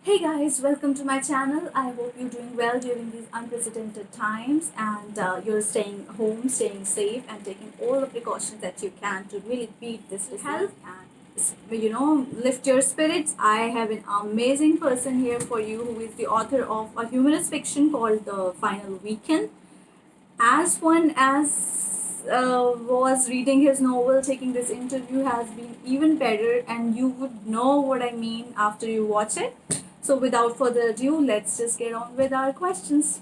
Hey guys, welcome to my channel. I hope you're doing well during these unprecedented times and you're staying home, staying safe, and taking all the precautions that you can to really beat this health and lift your spirits. I have an amazing person here for you who is the author of a humorous fiction called The Final Weekend. As one as was reading his novel, taking this interview has been even better, and you would know what I mean after you watch it. So, without further ado, let's just get on with our questions.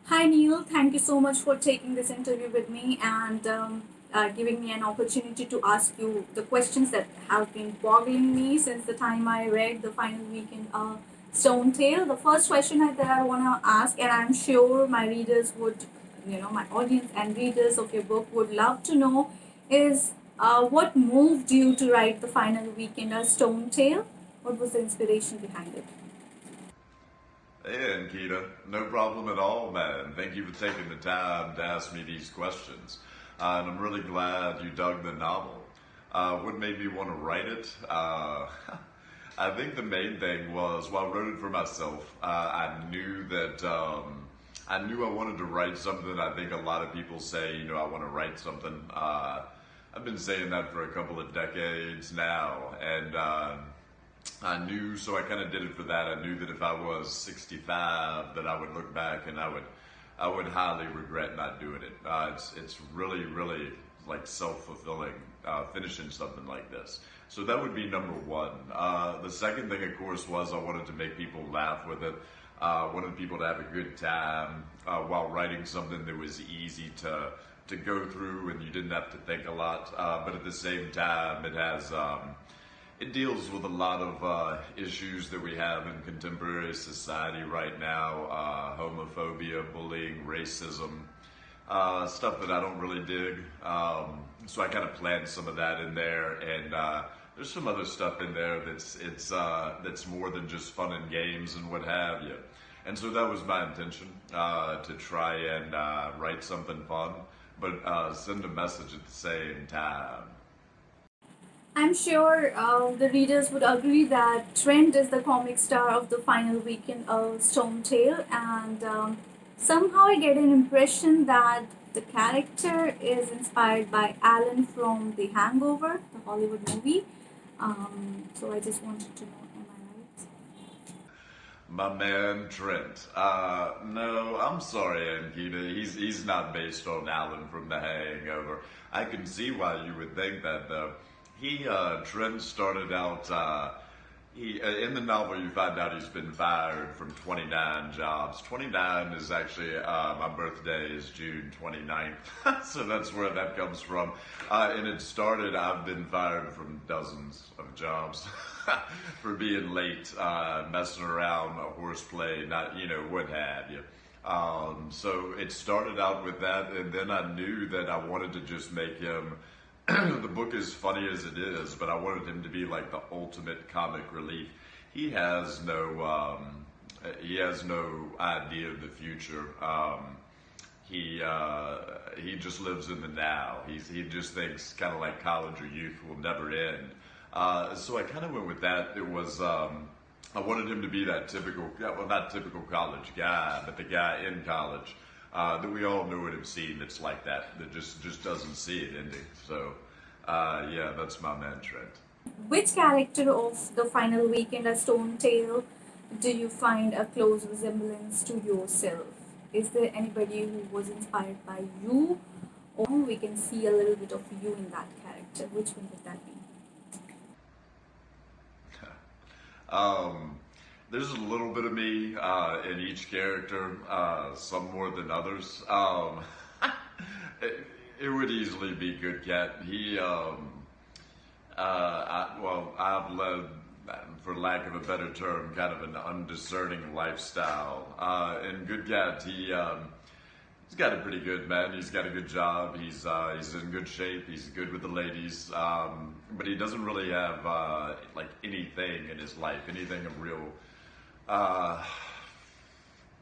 Hi, Neil. Thank you so much for taking this interview with me and giving me an opportunity to ask you the questions that have been boggling me since the time I read The Final Weekend Stone Tale. The first question that I want to ask, and I'm sure my readers would, my audience and readers of your book would love to know, is what moved you to write The Final Weekend Stone Tale? What was the inspiration behind it? Hey, Ankita. No problem at all, man. Thank you for taking the time to ask me these questions. And I'm really glad you dug the novel. What made me want to write it? I think the main thing was, I wrote it for myself. I knew that I knew I wanted to write something. I think a lot of people say, I want to write something. I've been saying that for a couple of decades now, and I knew, so I kind of did it for that. I knew that if I was 65, that I would look back and I would highly regret not doing it. It's really, really like self-fulfilling, finishing something like this. So that would be number one. The second thing, of course, was I wanted to make people laugh with it. Wanted people to have a good time while writing something that was easy to go through and you didn't have to think a lot. But at the same time, it deals with a lot of issues that we have in contemporary society right now, homophobia, bullying, racism, stuff that I don't really dig. So I kind of planned some of that in there, and there's some other stuff in there that's more than just fun and games and what have you. And so that was my intention, to try and write something fun, but send a message at the same time. I'm sure the readers would agree that Trent is the comic star of The Final Weekend of Stone Tale, and somehow I get an impression that the character is inspired by Alan from The Hangover, the Hollywood movie. So I just wanted to know, am I right? My man Trent. No, I'm sorry, Ankita. He's not based on Alan from The Hangover. I can see why you would think that, though. Trent started out. In the novel, you find out he's been fired from 29 jobs. 29 is actually, my birthday is June 29th, so that's where that comes from. And it started, I've been fired from dozens of jobs for being late, messing around, horseplay, not, what have you. So it started out with that, and then I knew that I wanted to just make him the book is funny as it is, but I wanted him to be like the ultimate comic relief. He has no idea of the future. He just lives in the now. He just thinks kind of like college or youth will never end. So I kind of went with that. It was I wanted him to be that typical, well, not typical college guy, but the guy in college. That we all know and have seen that's like that just doesn't see it ending. So, yeah, that's my man Trent. Which character of The Final Weekend A Stone Tale do you find a close resemblance to yourself? Is there anybody who was inspired by you, or we can see a little bit of you in that character? Which one would that be? Um, there's a little bit of me in each character, some more than others. It would easily be Good Cat. I've led, for lack of a better term, kind of an undiscerning lifestyle. And Good Cat, he's got it pretty good, man. He's got a good job. He's in good shape. He's good with the ladies. But he doesn't really have like anything in his life, anything of real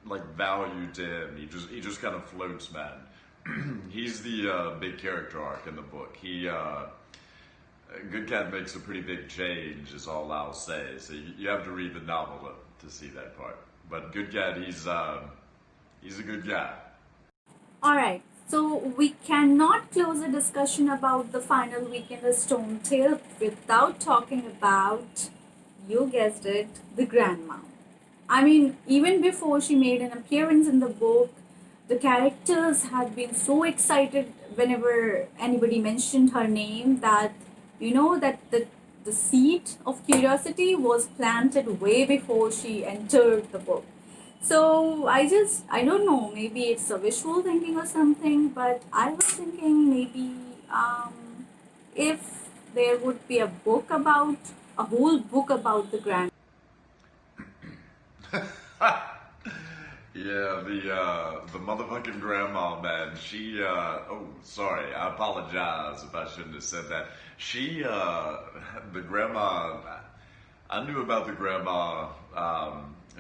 like value to him. He just kind of floats, man. He's the big character arc in the book. Good Cat makes a pretty big change, is all I'll say. So you have to read the novel to see that part. But Good Cat, he's a good guy. Alright, so we cannot close a discussion about the final week in the Stone Tail without talking about, you guessed it, the grandma. I mean, even before she made an appearance in the book, the characters had been so excited whenever anybody mentioned her name that that the seed of curiosity was planted way before she entered the book. So I don't know, maybe it's a visual thinking or something, but I was thinking maybe if there would be a whole book about the grand. Yeah, the motherfucking grandma, man. Oh, sorry, I apologize if I shouldn't have said that. The grandma. I knew about the grandma.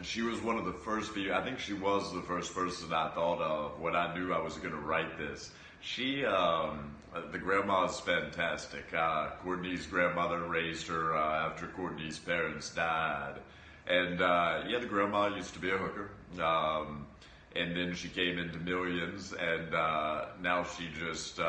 She was one of the first few. I think she was the first person I thought of when I knew I was going to write this. The grandma is fantastic. Courtney's grandmother raised her after Courtney's parents died. And yeah, the grandma used to be a hooker. And then she came into Millions, and now she just.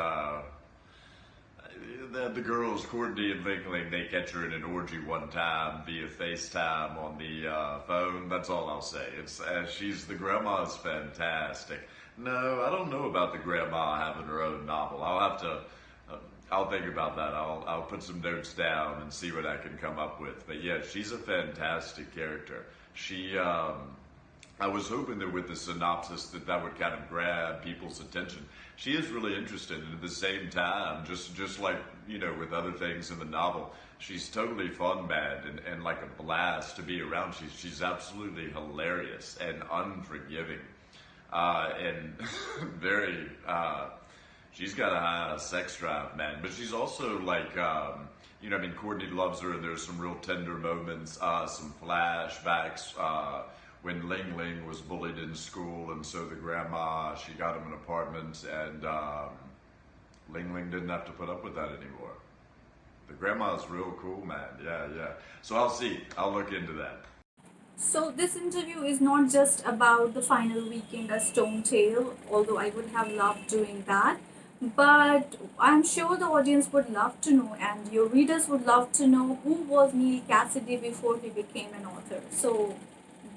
The girls, Courtney and Linkling, they catch her in an orgy one time via FaceTime on the phone. That's all I'll say. The grandma's fantastic. No, I don't know about the grandma having her own novel. I'll think about that. I'll put some notes down and see what I can come up with. But yeah, she's a fantastic character. I was hoping that with the synopsis that would kind of grab people's attention. She is really interesting, and at the same time, just like with other things in the novel, she's totally fun, man, and like a blast to be around. She's absolutely hilarious and unforgiving, and very. She's got a high sex drive, man, but she's also like. I mean, Courtney loves her, and there's some real tender moments, some flashbacks. When Ling Ling was bullied in school, and so the grandma, she got him an apartment, and Ling Ling didn't have to put up with that anymore. The grandma's real cool, man. Yeah, yeah. So I'll see. I'll look into that. So this interview is not just about the final weekend as Stone Tail, although I would have loved doing that. But I'm sure the audience would love to know, and your readers would love to know, who was Neal Cassidy before he became an author. So,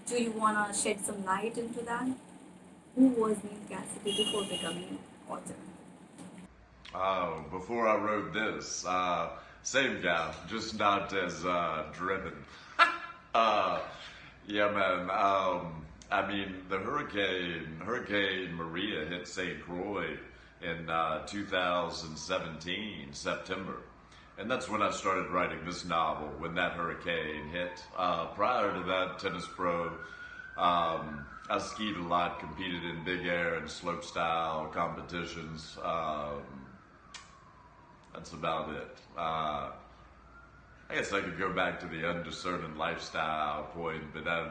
do you want to shed some light into that? Who was Neal Cassidy before becoming an author? Oh, before I wrote this, same guy, just not as driven. uh, yeah, man. I mean, the Hurricane Maria hit St. Croix in 2017, September. And that's when I started writing this novel, when that hurricane hit. Prior to that, tennis pro, I skied a lot, competed in big air and slope style competitions. That's about it. I guess I could go back to the undiscerning lifestyle point, but I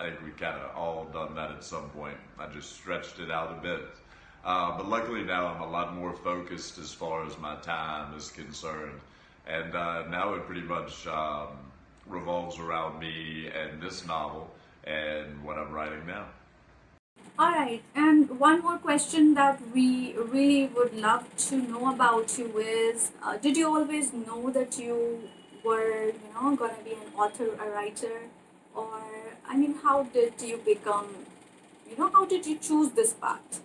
think we kind of all done that at some point. I just stretched it out a bit. But luckily now I'm a lot more focused as far as my time is concerned. And now it pretty much revolves around me and this novel and what I'm writing now. Alright, and one more question that we really would love to know about you is, did you always know that you were, gonna be an author, a writer? Or, I mean, how did you become, how did you choose this path?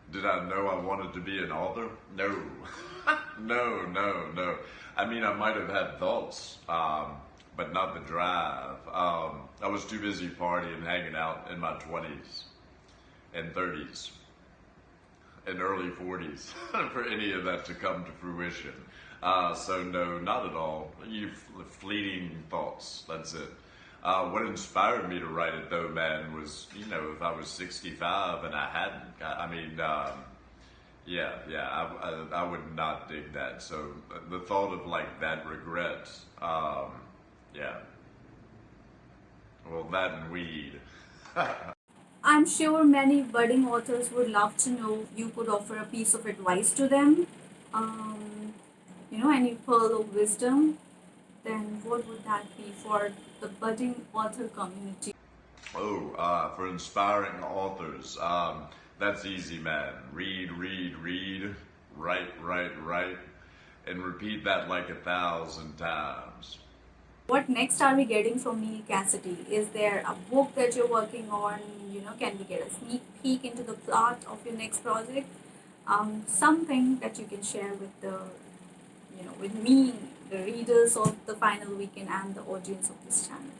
Did I know I wanted to be an author? No. No. I mean, I might have had thoughts, but not the drive. I was too busy partying, hanging out in my 20s and 30s and early 40s for any of that to come to fruition. So no, not at all. Fleeting thoughts, that's it. What inspired me to write it, though, man, was, if I was 65 and I hadn't, I would not dig that. So the thought of like that regret, yeah. Well, that and weed. I'm sure many budding authors would love to know if you could offer a piece of advice to them. um, any pearl of wisdom, then what would that be for the budding author community? Oh, for inspiring authors, that's easy, man. Read, read, read, write, write, write, and repeat that like 1,000 times. What next are we getting from Neal Cassidy? Is there a book that you're working on? Can we get a sneak peek into the plot of your next project? Something that you can share with with me, the readers of the final weekend, and the audience of this channel.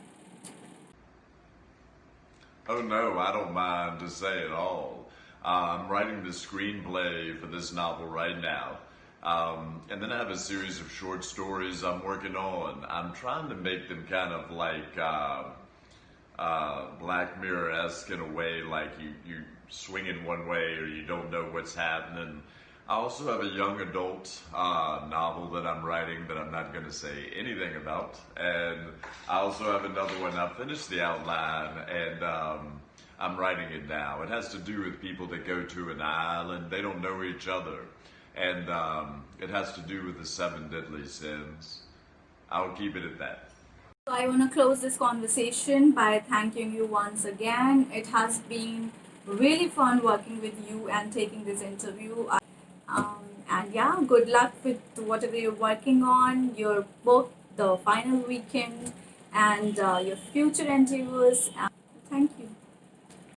Oh no, I don't mind to say it all. I'm writing the screenplay for this novel right now. And then I have a series of short stories I'm working on. I'm trying to make them kind of like Black Mirror-esque in a way, like you swing in one way or you don't know what's happening. I also have a young adult novel that I'm writing that I'm not going to say anything about. And I also have another one. I finished the outline and I'm writing it now. It has to do with people that go to an island. They don't know each other. And it has to do with the 7 deadly sins. I'll keep it at that. So I want to close this conversation by thanking you once again. It has been really fun working with you and taking this interview. And yeah, good luck with whatever you're working on, your book, the final weekend, and your future endeavors. And thank you.